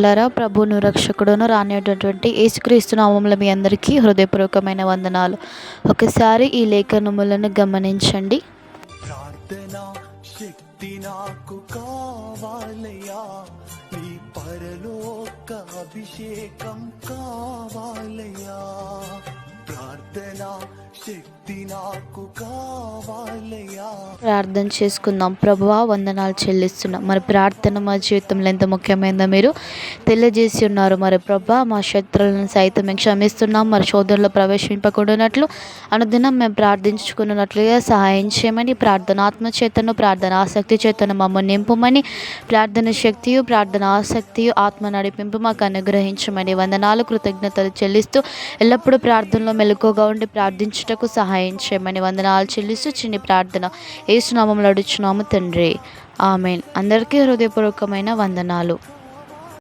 లరా ప్రభువును రక్షకుడును రానేటటువంటి యేసుక్రీస్తు నామములో మీ అందరికీ హృదయపూర్వకమైన వందనాలు. ఒకసారి ఈ లేఖనములను గమనించండి. ప్రార్థనా శక్తి నాకు కావాలయ్యా, నీ పరలోక అభిషేకం కావాలయ్యా. ప్రార్థనా శక్తి నాకు కావాలయ్యా. ప్రార్థన చేసుకుందాం. ప్రభువా, వందనాలు చెల్లిస్తున్నాం. మరి ప్రార్థన మా జీవితంలో ఎంత ముఖ్యమైనదో మీరు తెలియజేసి ఉన్నారు. మరి ప్రభా, మా శత్రువులను సైతం మేము క్షమిస్తున్నాం. మరి శోధనలో ప్రవేశింపకూడనట్లు అనుదినం మేము ప్రార్థించుకున్నట్లుగా సహాయం చేయమని, ప్రార్థనాత్మ చేతను, ప్రార్థన ఆసక్తి చేతను మమ్మల్ని నింపుమని, ప్రార్థన శక్తియు, ప్రార్థన ఆసక్తియు, ఆత్మ నడిపింపు మాకు అనుగ్రహించమని వందనాలు, కృతజ్ఞతలు చెల్లిస్తూ ఎల్లప్పుడూ ప్రార్థనలో మెలకువగా ఉండి ప్రార్థించుటకు సహాయం చేయమని వందనాలు చెల్లిస్తూ చిన్ని ప్రార్థన యేసు నామములో అడుగుచున్నాము తండ్రి, ఆమెన్. అందరికీ హృదయపూర్వకమైన వందనాలు.